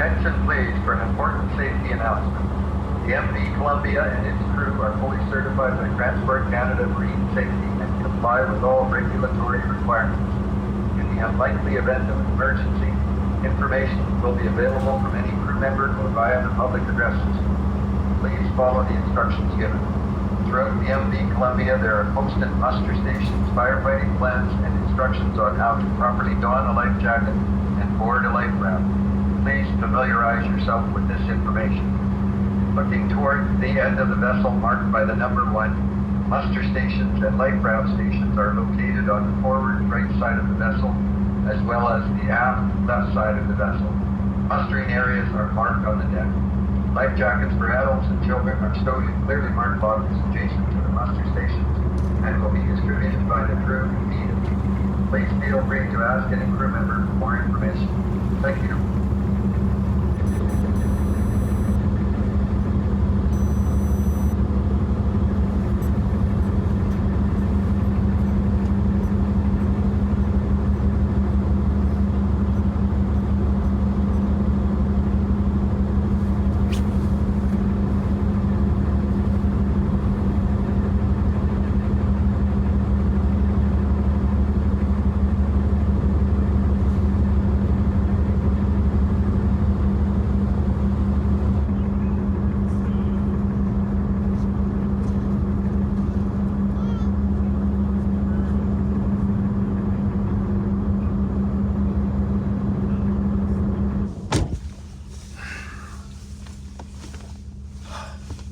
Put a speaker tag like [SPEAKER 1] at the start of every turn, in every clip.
[SPEAKER 1] Attention please for an important safety announcement. The MV Columbia and its crew are fully certified by Transport Canada Marine Safety and comply with all regulatory requirements. In the unlikely event of an emergency, information will be available from any crew member or via the public address system. Please follow the instructions given. Throughout the MV Columbia, there are posted muster stations, firefighting plans, and instructions on how to properly don a life jacket and board a life raft. Please familiarize yourself with this information. Looking toward the end of the vessel marked by the number 1, muster stations and life raft stations are located on the forward right side of the vessel, as well as the aft left side of the vessel. Mustering areas are marked on the deck. Life jackets for adults and children are stowed in clearly marked boxes adjacent to the muster stations and will be distributed by the crew immediately. Please feel free to ask any crew member for more information. Thank you.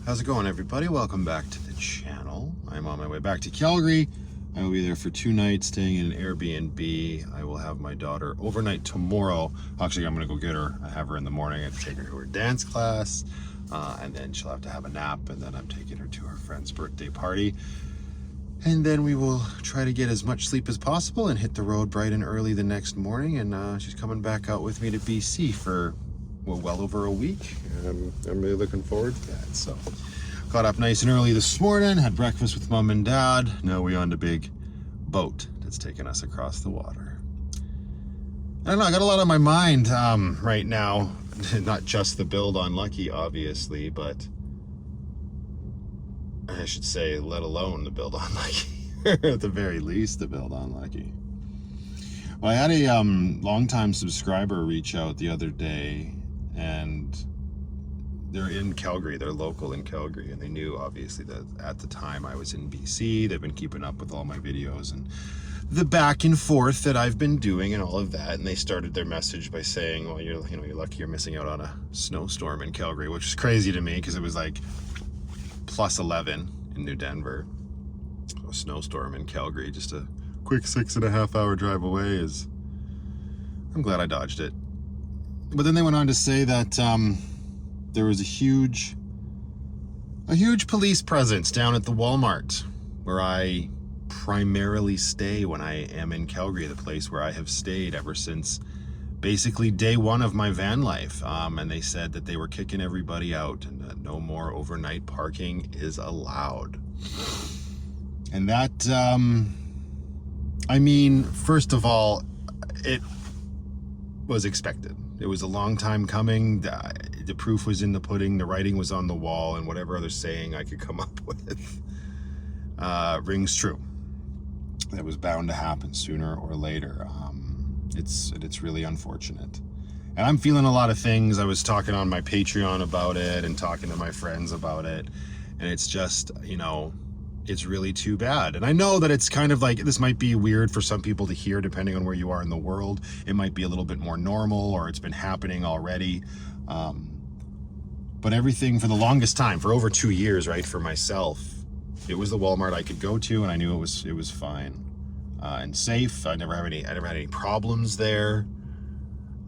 [SPEAKER 2] How's it going, everybody? Welcome back to the channel. I'm on my way back to Calgary. I will be there for 2 nights, staying in an Airbnb. I will have my daughter overnight tomorrow. Actually, I'm gonna go get her. I have her in the morning. I have to take her to her dance class, and then she'll have to have a nap, and then I'm taking her to her friend's birthday party. And then we will try to get as much sleep as possible and hit the road bright and early the next morning. And she's coming back out with me to BC for well over a week. I'm really looking forward to that. So got up nice and early this morning, had breakfast with mom and dad. Now we're on the big boat that's taking us across the water. I don't know, I got a lot on my mind right now. Not just the build on Lucky, obviously, but I should say, let alone the build on Lucky. At the very least, the build on Lucky. Well, I had a longtime subscriber reach out the other day, and they're in Calgary, they're local in Calgary, and they knew obviously that at the time I was in BC. They've been keeping up with all my videos and the back and forth that I've been doing and all of that, and they started their message by saying, well, you're lucky you're missing out on a snowstorm in Calgary, which is crazy to me because it was like plus 11 in New Denver. A snowstorm in Calgary, just a quick 6.5 hour drive away, is, I'm glad I dodged it. But then they went on to say that there was a huge police presence down at the Walmart where I primarily stay when I am in Calgary, the place where I have stayed ever since basically day one of my van life. And they said that they were kicking everybody out and that no more overnight parking is allowed. And that, I mean, first of all, it was expected. It was a long time coming. The proof was in the pudding. The writing was on the wall, and whatever other saying I could come up with rings true. That was bound to happen sooner or later. It's really unfortunate. And I'm feeling a lot of things. I was talking on my Patreon about it and talking to my friends about it. And it's just, it's really too bad. And I know that it's kind of like, this might be weird for some people to hear depending on where you are in the world. It might be a little bit more normal, or it's been happening already. But everything for the longest time, for over 2 years, right, for myself, it was the Walmart I could go to, and I knew it was fine and safe. I never had any problems there.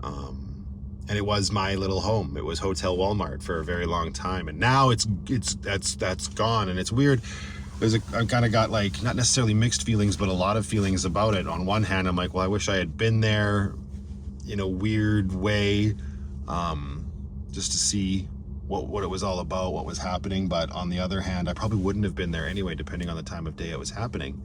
[SPEAKER 2] And it was my little home. It was Hotel Walmart for a very long time. And now that's gone. And it's weird. I've kind of got, like, not necessarily mixed feelings, but a lot of feelings about it. On one hand, I'm like, well, I wish I had been there in a weird way, just to see what it was all about, what was happening. But on the other hand, I probably wouldn't have been there anyway, depending on the time of day it was happening.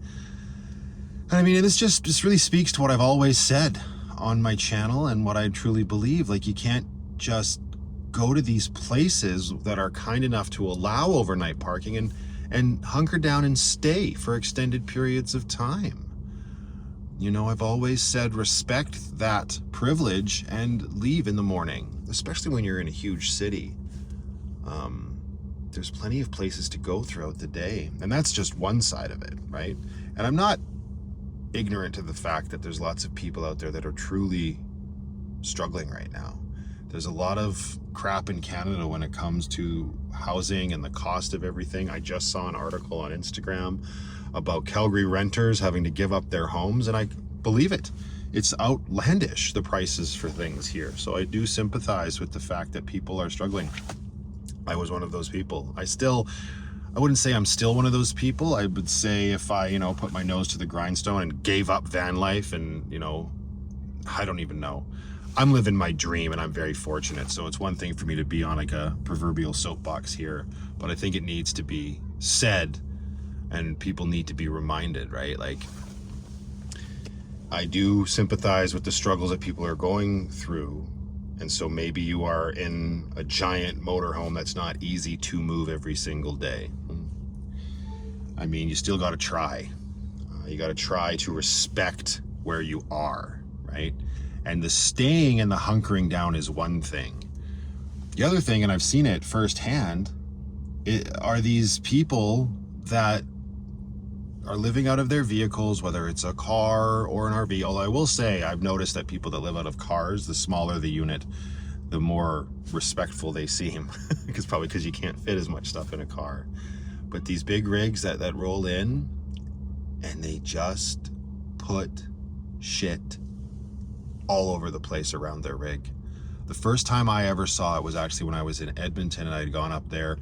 [SPEAKER 2] And I mean, this really speaks to what I've always said on my channel and what I truly believe. Like, you can't just go to these places that are kind enough to allow overnight parking and hunker down and stay for extended periods of time. You know, I've always said respect that privilege and leave in the morning, especially when you're in a huge city. There's plenty of places to go throughout the day, and that's just one side of it, right? And I'm not ignorant to the fact that there's lots of people out there that are truly struggling right now. There's a lot of crap in Canada when it comes to housing and the cost of everything. I just saw an article on Instagram about Calgary renters having to give up their homes, and I believe it. It's outlandish, the prices for things here. So I do sympathize with the fact that people are struggling. I was one of those people. I wouldn't say I'm still one of those people. I would say if I, put my nose to the grindstone and gave up van life and, I don't even know. I'm living my dream and I'm very fortunate. So it's one thing for me to be on like a proverbial soapbox here, but I think it needs to be said and people need to be reminded, right? Like, I do sympathize with the struggles that people are going through. And so maybe you are in a giant motorhome that's not easy to move every single day. I mean, you still got to try. You got to try to respect where you are, right? And the staying and the hunkering down is one thing. The other thing, and I've seen it firsthand, are these people that are living out of their vehicles, whether it's a car or an RV. Although I will say, I've noticed that people that live out of cars, the smaller the unit, the more respectful they seem. Probably because you can't fit as much stuff in a car. But these big rigs that roll in, and they just put shit all over the place around their rig. The first time I ever saw it was actually when I was in Edmonton, and I had gone up there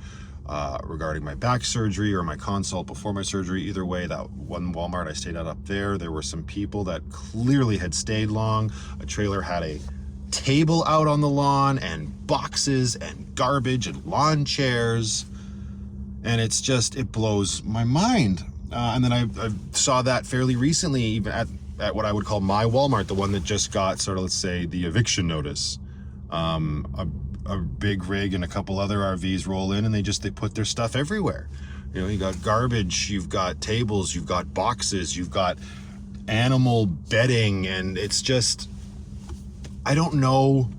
[SPEAKER 2] regarding my back surgery or my consult before my surgery. Either way, that one Walmart I stayed at up there were some people that clearly had stayed long. A trailer had a table out on the lawn and boxes and garbage and lawn chairs, and it blows my mind. And then I saw that fairly recently, even at what I would call my Walmart, the one that just got sort of, let's say, the eviction notice. A big rig and a couple other RVs roll in, and they put their stuff everywhere. You got garbage, you've got tables, you've got boxes, you've got animal bedding, and it's just, I don't know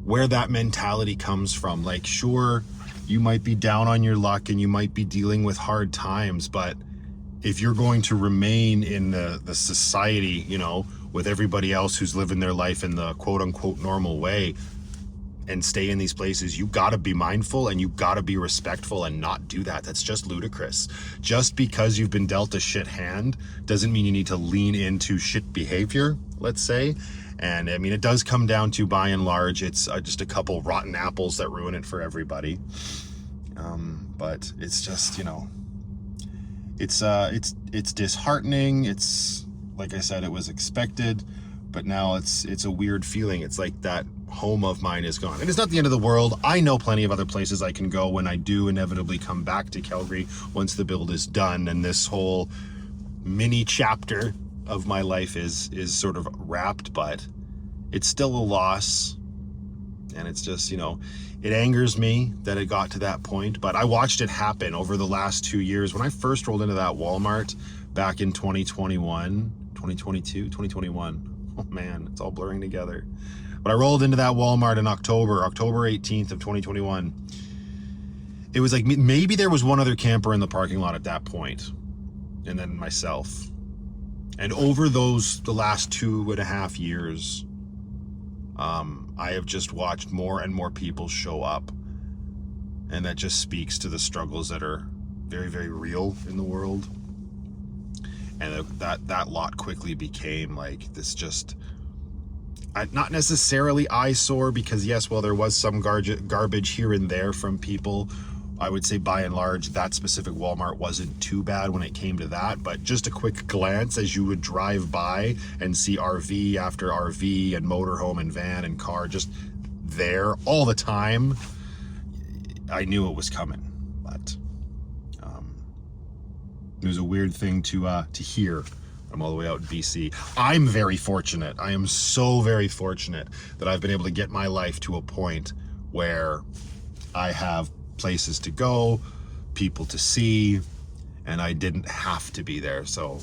[SPEAKER 2] where that mentality comes from. Like, sure, you might be down on your luck and you might be dealing with hard times, but if you're going to remain in the society, with everybody else who's living their life in the quote unquote normal way, and stay in these places, you gotta be mindful and you gotta be respectful and not do that. That's just ludicrous. Just because you've been dealt a shit hand doesn't mean you need to lean into shit behavior, let's say. And I mean, it does come down to, by and large, it's just a couple rotten apples that ruin it for everybody. But it's just, it's disheartening. It's, like I said, it was expected, but now it's a weird feeling. It's like that home of mine is gone. And it's not the end of the world. I know plenty of other places I can go when I do inevitably come back to Calgary once the build is done and this whole mini chapter of my life is sort of wrapped, but it's still a loss. And it's just, it angers me that it got to that point, but I watched it happen over the last 2 years. When I first rolled into that Walmart back in 2021, 2021, oh man, it's all blurring together. But I rolled into that Walmart in October 18th of 2021. It was like maybe there was one other camper in the parking lot at that point, and then myself. And over the last 2.5 years, I have just watched more and more people show up, and that just speaks to the struggles that are very, very real in the world. And that lot quickly became like this just, not necessarily eyesore, because yes, well, there was some garbage here and there from people. I would say by and large, that specific Walmart wasn't too bad when it came to that, but just a quick glance as you would drive by and see RV after RV and motorhome and van and car just there all the time, I knew it was coming. But it was a weird thing to hear I'm all the way out in BC. I'm very fortunate. I am so very fortunate that I've been able to get my life to a point where I have places to go, people to see, and I didn't have to be there. So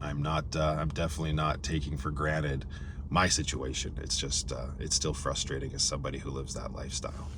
[SPEAKER 2] I'm definitely not taking for granted my situation. It's just, it's still frustrating as somebody who lives that lifestyle.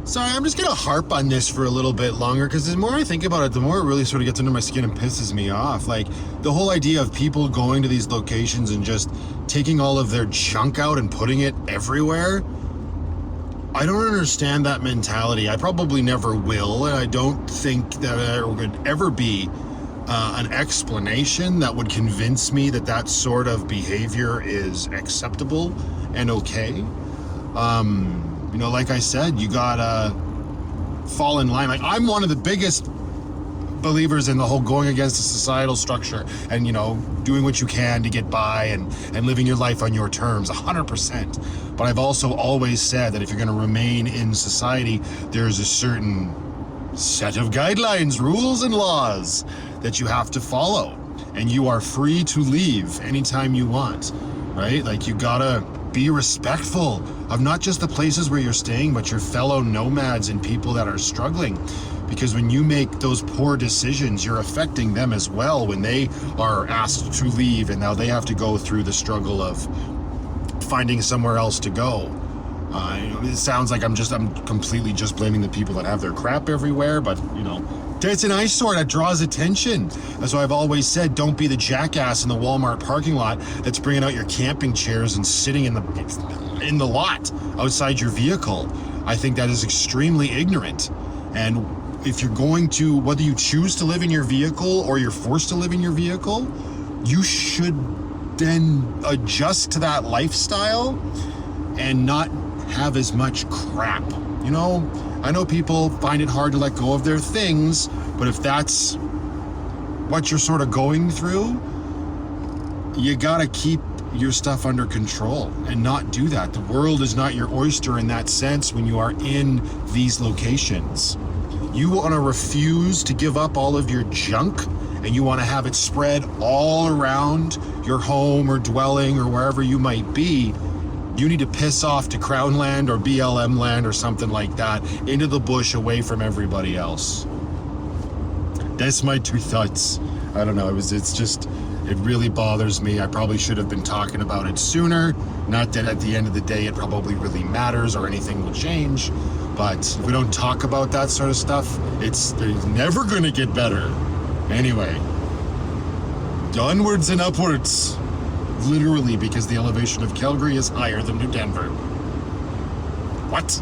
[SPEAKER 2] Sorry, I'm just gonna harp on this for a little bit longer, because the more I think about it, the more it really sort of gets under my skin and pisses me off. Like, the whole idea of people going to these locations and just taking all of their junk out and putting it everywhere. I don't understand that mentality. I probably never will, and I don't think that there would ever be an explanation that would convince me that that sort of behavior is acceptable and okay. You know, like I said, you gotta fall in line. Like, I'm one of the biggest believers in the whole going against the societal structure and, you know, doing what you can to get by and living your life on your terms, 100%. But I've also always said that if you're gonna remain in society, there's a certain set of guidelines, rules, and laws that you have to follow. And you are free to leave anytime you want, right? Like, you gotta be respectful of not just the places where you're staying, but your fellow nomads and people that are struggling. Because when you make those poor decisions, you're affecting them as well when they are asked to leave and now they have to go through the struggle of finding somewhere else to go. It sounds like I'm completely just blaming the people that have their crap everywhere, but, you know, it's an eyesore that draws attention. That's why I've always said, don't be the jackass in the Walmart parking lot that's bringing out your camping chairs and sitting in the lot outside your vehicle. I think that is extremely ignorant. And if you're going to, whether you choose to live in your vehicle or you're forced to live in your vehicle, you should then adjust to that lifestyle and not have as much crap. You know, I know people find it hard to let go of their things, but if that's what you're sort of going through, you gotta keep your stuff under control and not do that. The world is not your oyster in that sense when you are in these locations. You want to refuse to give up all of your junk, and you want to have it spread all around your home or dwelling or wherever you might be. You need to piss off to Crown Land or BLM land or something like that, into the bush away from everybody else. That's my two thoughts. I don't know, it really bothers me. I probably should have been talking about it sooner. Not that at the end of the day it probably really matters or anything will change, but if we don't talk about that sort of stuff, it's never gonna get better. Anyway, onwards and upwards. Literally, because the elevation of Calgary is higher than New Denver. What?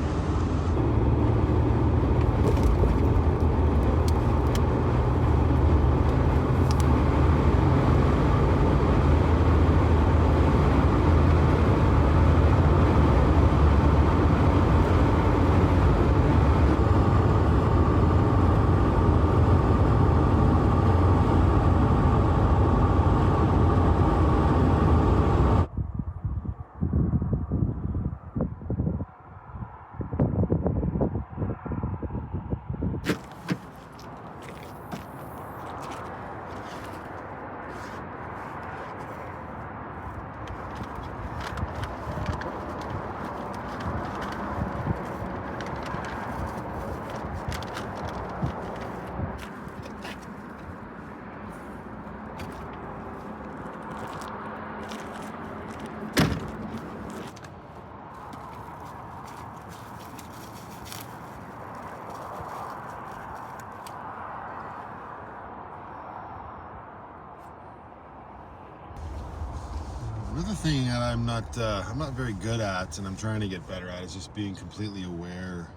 [SPEAKER 2] Another thing that I'm not very good at, and I'm trying to get better at, is just being completely aware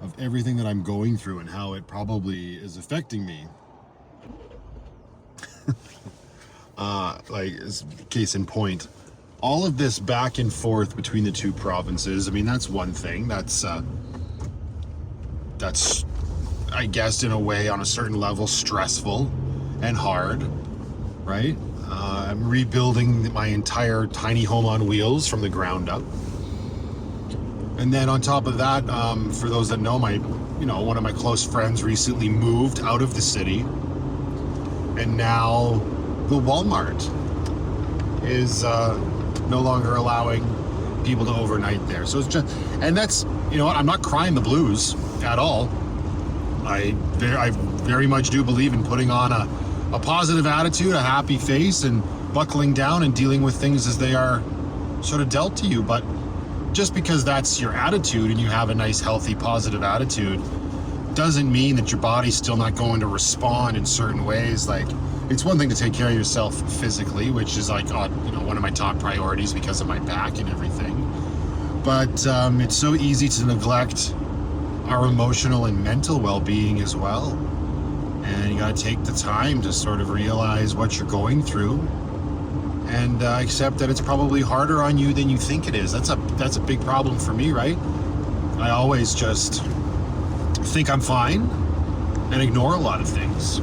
[SPEAKER 2] of everything that I'm going through and how it probably is affecting me. Like, as case in point, all of this back and forth between the two provinces. I mean, that's one thing. That's I guess in a way, on a certain level, stressful and hard, right? I'm rebuilding my entire tiny home on wheels from the ground up. And then on top of that, for those that know, one of my close friends recently moved out of the city, and now the Walmart is no longer allowing people to overnight there. So it's just, and that's, I'm not crying the blues at all. I very much do believe in putting on a positive attitude, a happy face, and buckling down and dealing with things as they are sort of dealt to you. But just because that's your attitude and you have a nice, healthy, positive attitude doesn't mean that your body's still not going to respond in certain ways. Like, it's one thing to take care of yourself physically, which is like, one of my top priorities because of my back and everything. But it's so easy to neglect our emotional and mental well-being as well. And you got to take the time to sort of realize what you're going through and accept that it's probably harder on you than you think it is. That's a big problem for me, right? I always just think I'm fine and ignore a lot of things.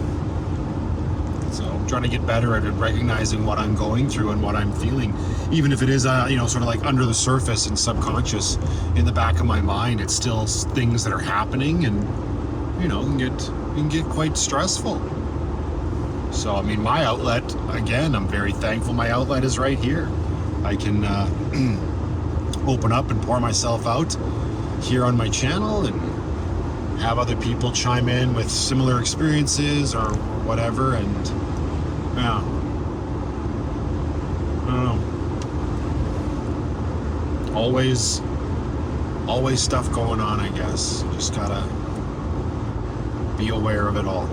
[SPEAKER 2] So I'm trying to get better at recognizing what I'm going through and what I'm feeling, even if it is sort of like under the surface and subconscious in the back of my mind. It's still things that are happening, and can get quite stressful. So, I mean, my outlet, again, I'm very thankful my outlet is right here. I can open up and pour myself out here on my channel and have other people chime in with similar experiences or whatever. And, yeah, I don't know. Always stuff going on, I guess. Just gotta be aware of it all.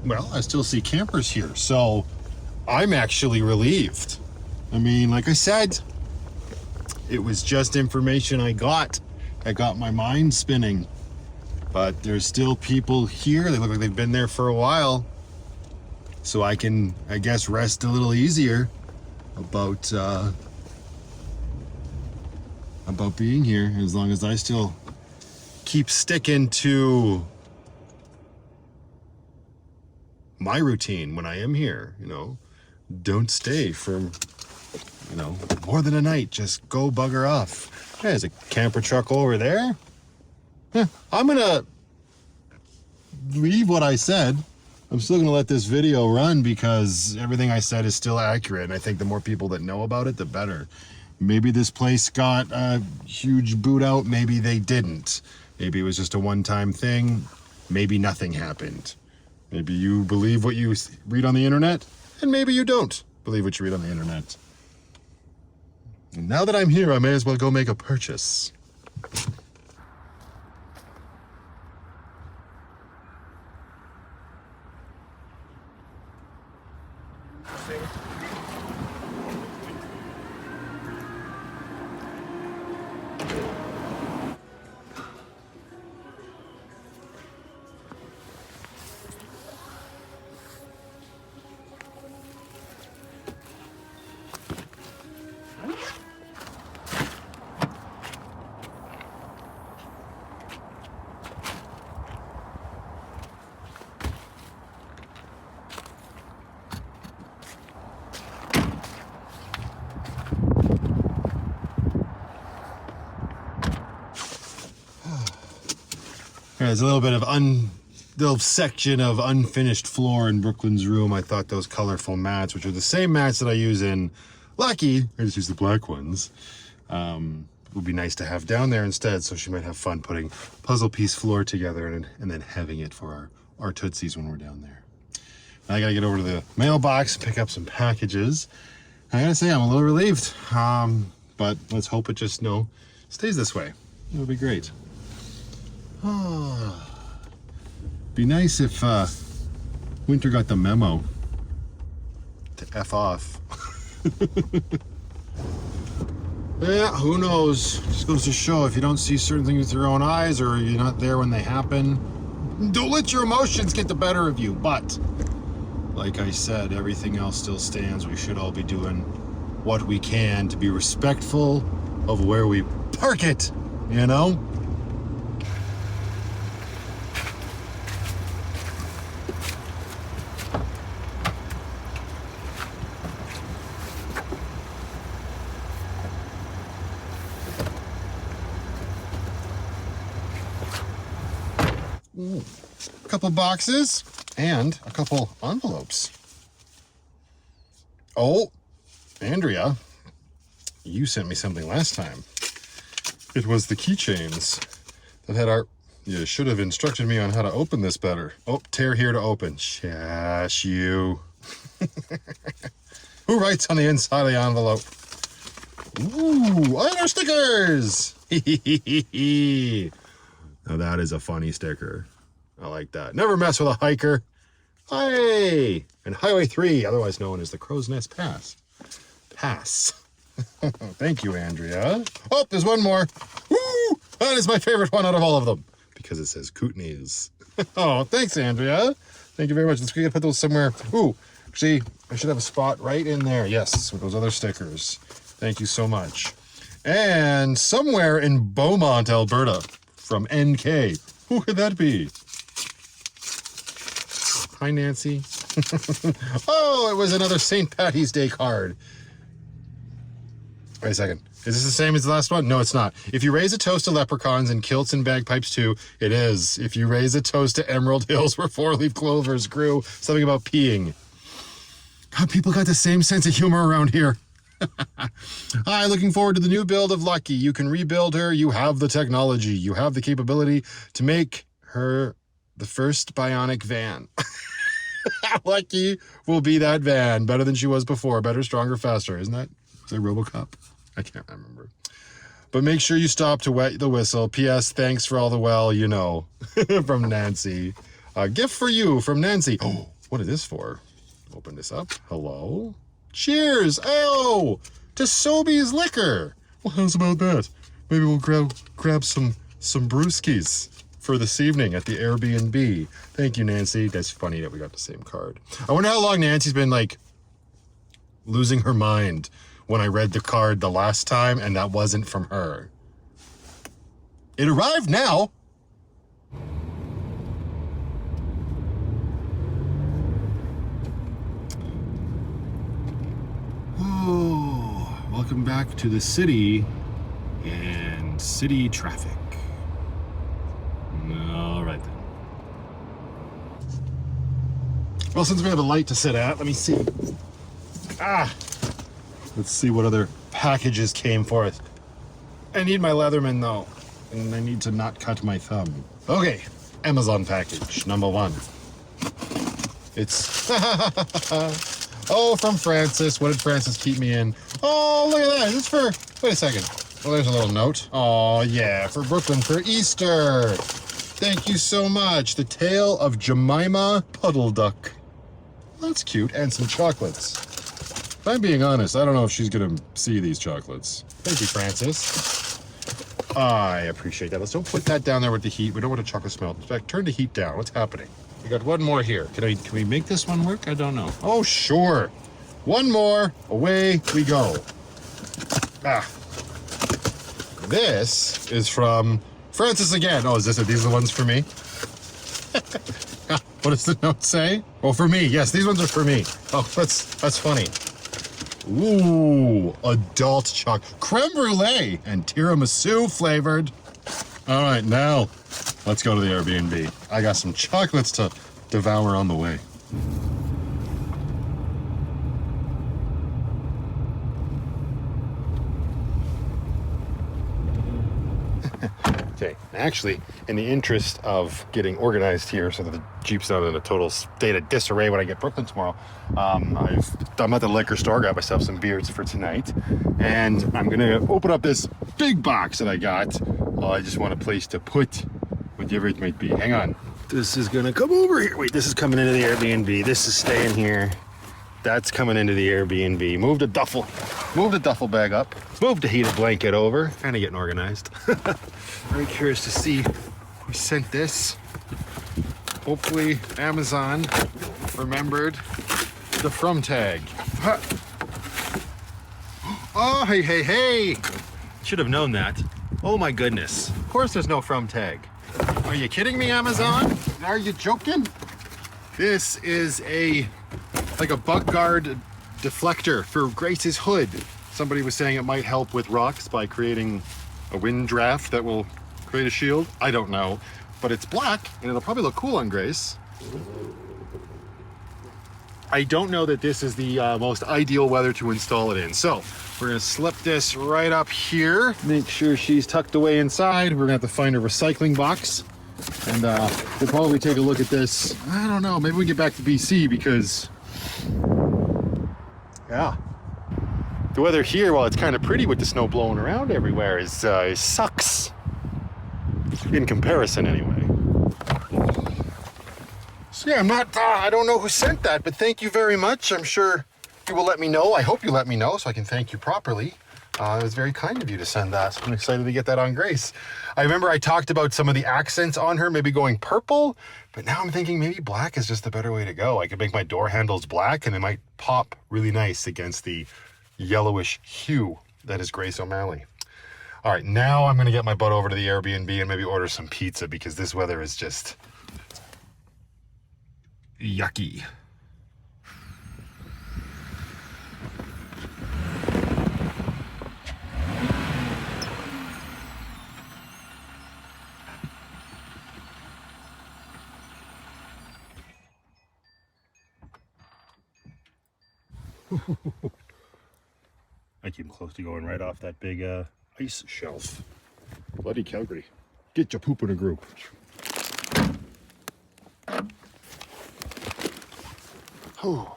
[SPEAKER 2] Well, I still see campers here, so I'm actually relieved. I mean, like I said, it was just information I got. I got my mind spinning. But there's still people here. They look like they've been there for a while. So I can, I guess, rest a little easier about being here, as long as I still keep sticking to my routine when I am here. Don't stay for more than a night. Just go bugger off. There's a camper truck over there. I'm gonna leave what I said. I'm still gonna let this video run because everything I said is still accurate, and I think the more people that know about it, the better. Maybe this place got a huge boot out, maybe they didn't. Maybe it was just a one-time thing. Maybe nothing happened. Maybe you believe what you read on the internet, and maybe you don't believe what you read on the internet. And now that I'm here, I may as well go make a purchase. There's a little bit of little section of unfinished floor in Brooklyn's room. I thought those colorful mats, which are the same mats that I use in Lucky, I just use the black ones, would be nice to have down there instead. So she might have fun putting puzzle piece floor together and then having it for our Tootsies when we're down there. Now I gotta get over to the mailbox and pick up some packages. I gotta say, I'm a little relieved, but let's hope it just, stays this way. It would be great. Be nice if Winter got the memo to F off. Yeah, who knows? Just goes to show, if you don't see certain things with your own eyes, or you're not there when they happen, don't let your emotions get the better of you. But like I said, everything else still stands. We should all be doing what we can to be respectful of where we park it, you know? A couple boxes and a couple envelopes. Oh, Andrea, you sent me something last time. It was the keychains that had you should have instructed me on how to open this better. Oh, tear here to open. Shash you. Who writes on the inside of the envelope? Ooh, I know stickers. Now that is a funny sticker. I like that. Never mess with a hiker. Hey! And Highway 3, otherwise known as the Crow's Nest Pass. Thank you, Andrea. Oh, there's one more. Woo! That is my favorite one out of all of them, because it says Kootenays. Oh, thanks, Andrea. Thank you very much. Let's go put those somewhere. Ooh, see, I should have a spot right in there. Yes, with those other stickers. Thank you so much. And somewhere in Beaumont, Alberta, from NK. Who could that be? Hi, Nancy. Oh, it was another St. Patty's Day card. Wait a second. Is this the same as the last one? No, it's not. If you raise a toast to leprechauns and kilts and bagpipes too, it is. If you raise a toast to Emerald Hills where four-leaf clovers grew, something about peeing. God, people got the same sense of humor around here. Hi, looking forward to the new build of Lucky. You can rebuild her. You have the technology. You have the capability to make her the first bionic van. Lucky will be that van. Better than she was before. Better, stronger, faster. Isn't that RoboCop? I can't remember. But make sure you stop to wet the whistle. P.S. Thanks for all the well, you know. From Nancy. A gift for you from Nancy. Oh, what is this for? Open this up. Hello? Cheers! Oh! To Sobeys Liquor! Well, how's about that? Maybe we'll grab some brewskis for this evening at the Airbnb. Thank you, Nancy. That's funny that we got the same card. I wonder how long Nancy's been, losing her mind when I read the card the last time and that wasn't from her. It arrived now! Oh, welcome back to the city and city traffic. All right then. Well, since we have a light to sit at, let me see. Let's see what other packages came for us. I need my Leatherman though, and I need to not cut my thumb. Okay, Amazon package number 1. It's oh, from Francis. What did Francis keep me in? Oh, look at that. It's for, wait a second. Well, there's a little note. Oh, yeah, for Brooklyn for Easter. Thank you so much. The Tale of Jemima Puddle Duck. That's cute. And some chocolates. If I'm being honest, I don't know if she's going to see these chocolates. Thank you, Francis. I appreciate that. Let's don't put that down there with the heat. We don't want a chocolate smell. In fact, turn the heat down. What's happening? We got one more here. Can we make this one work? I don't know. Oh, sure. One more. Away we go. This is from Francis again. Oh, these are the ones for me? What does the note say? Oh, for me. Yes, these ones are for me. Oh, that's funny. Ooh, adult chocolate. Creme brulee and tiramisu flavored. All right, now let's go to the Airbnb. I got some chocolates to devour on the way. Okay, actually, in the interest of getting organized here so that the Jeep's not in a total state of disarray when I get Brooklyn tomorrow, I'm at the liquor store, got myself some beers for tonight, and I'm gonna open up this big box that I got. I just want a place to put whatever it might be. Hang on. This is gonna come over here. Wait, this is coming into the Airbnb. This is staying here. That's coming into the Airbnb. Move the duffel bag up. Move the heated blanket over. Kind of getting organized. Very curious to see who sent this. Hopefully Amazon remembered the from tag. Oh, hey. Should have known that. Oh my goodness. Of course there's no from tag. Are you kidding me, Amazon? Are you joking? This is like a butt guard deflector for Grace's hood. Somebody was saying it might help with rocks by creating a wind draft that will create a shield. I don't know, but it's black and it'll probably look cool on Grace. I don't know that this is the most ideal weather to install it in. So we're gonna slip this right up here. Make sure she's tucked away inside. We're gonna have to find a recycling box. And we'll probably take a look at this. I don't know, maybe we get back to BC because, yeah. The weather here, while it's kind of pretty with the snow blowing around everywhere, is sucks. In comparison, anyway. So yeah, I don't know who sent that, but thank you very much. I'm sure you will let me know. I hope you let me know so I can thank you properly. It was very kind of you to send that. I'm excited to get that on Grace. I remember I talked about some of the accents on her, maybe going purple, but now I'm thinking maybe black is just the better way to go. I could make my door handles black and they might pop really nice against the yellowish hue that is Grace O'Malley. All right, now I'm gonna get my butt over to the Airbnb and maybe order some pizza because this weather is just yucky. I came close to going right off that big ice shelf. Bloody Calgary. Get your poop in a group. Oh.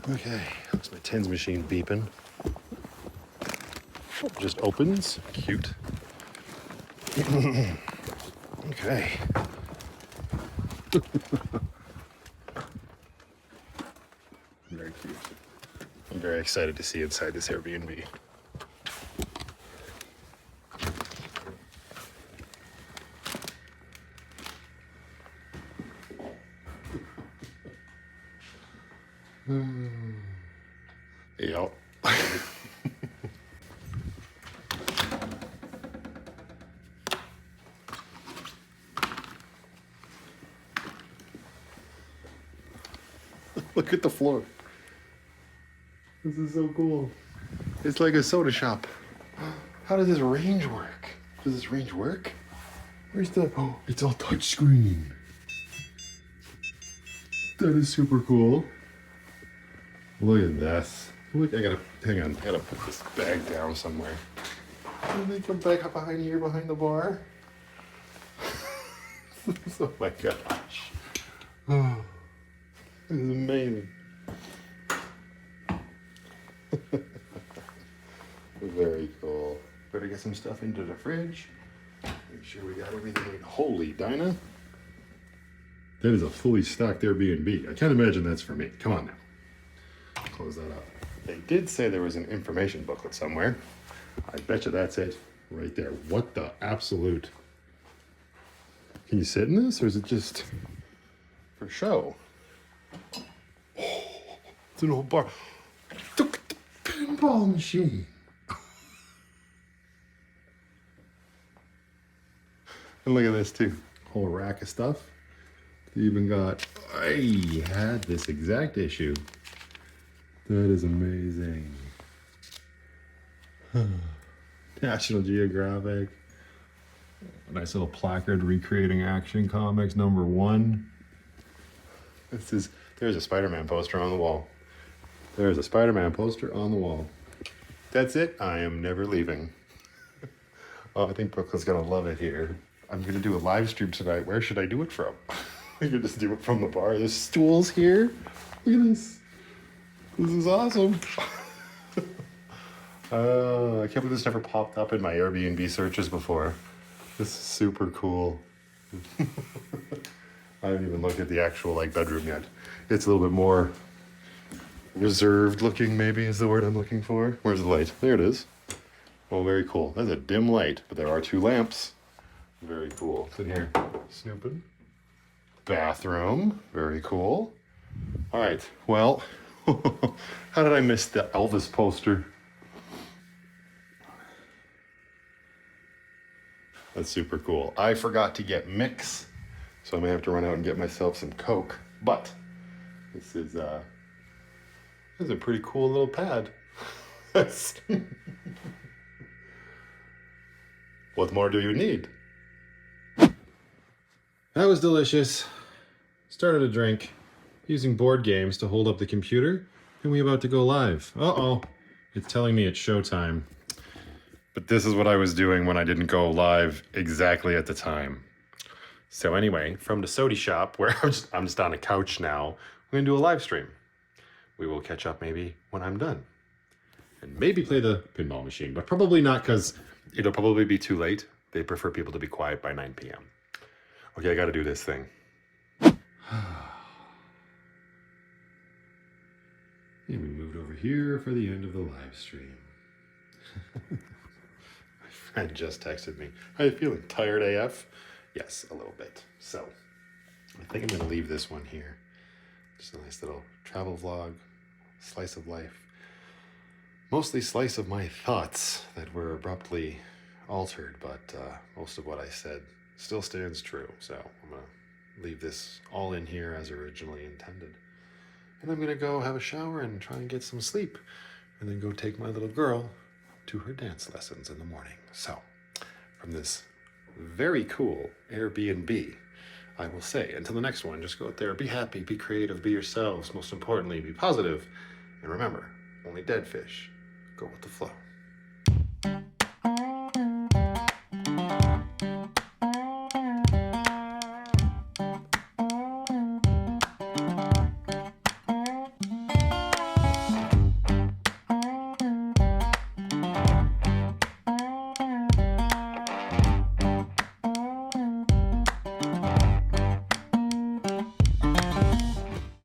[SPEAKER 2] Okay, that's my tens machine beeping. Oh, just opens. Cute. Okay. Very cute. I'm very excited to see inside this Airbnb. Yeah. Look at the floor. This is so cool. It's like a soda shop. How does this range work? Does this range work? Where's the... Oh, it's all touchscreen. That is super cool. Look at this. Look, hang on, I gotta put this bag down somewhere. And then come back up behind here, behind the bar. Oh my gosh. Oh, this is amazing. Very cool. Better get some stuff into the fridge. Make sure we got everything. Holy Dinah. That is a fully stocked Airbnb. I can't imagine that's for me. Come on now. Close that up. They did say there was an information booklet somewhere. I bet you that's it right there. What the absolute? Can you sit in this or is it just for show? Oh, it's an old bar. Look at the pinball machine. And look at this too. Whole rack of stuff. They even got, I had this exact issue. That is amazing. National Geographic. A nice little placard recreating Action Comics #1. There's a Spider-Man poster on the wall. There's a Spider-Man poster on the wall. That's it. I am never leaving. Oh, I think Brooklyn's gonna love it here. I'm gonna do a live stream tonight. Where should I do it from? We could just do it from the bar. There's stools here. Look at this. This is awesome. I can't believe this never popped up in my Airbnb searches before. This is super cool. I haven't even looked at the actual bedroom yet. It's a little bit more reserved looking, maybe is the word I'm looking for. Where's the light? There it is. Oh, very cool. That's a dim light, but there are 2 lamps. Very cool. It's in here snooping. Bathroom. Very cool. All right. Well, how did I miss the Elvis poster? That's super cool. I forgot to get mix, so I may have to run out and get myself some Coke. But this is a pretty cool little pad. What more do you need? That was delicious. Started a drink, using board games to hold up the computer, and we about to go live. Uh-oh, it's telling me it's showtime. But this is what I was doing when I didn't go live exactly at the time. So anyway, from the Sody shop, where I'm just on a couch now, we're gonna do a live stream. We will catch up maybe when I'm done. And maybe play the pinball machine, but probably not, because it'll probably be too late. They prefer people to be quiet by 9 p.m. Okay, I gotta do this thing. And we moved over here for the end of the live stream. My friend just texted me. Are you feeling tired AF? Yes, a little bit. So, I think I'm gonna leave this one here. Just a nice little travel vlog, slice of life. Mostly slice of my thoughts that were abruptly altered, but most of what I said still stands true. So I'm gonna leave this all in here as originally intended. And I'm gonna go have a shower and try and get some sleep, and then go take my little girl to her dance lessons in the morning. So from this very cool Airbnb, I will say, until the next one, just go out there, be happy, be creative, be yourselves. Most importantly, be positive. And remember, only dead fish go with the flow.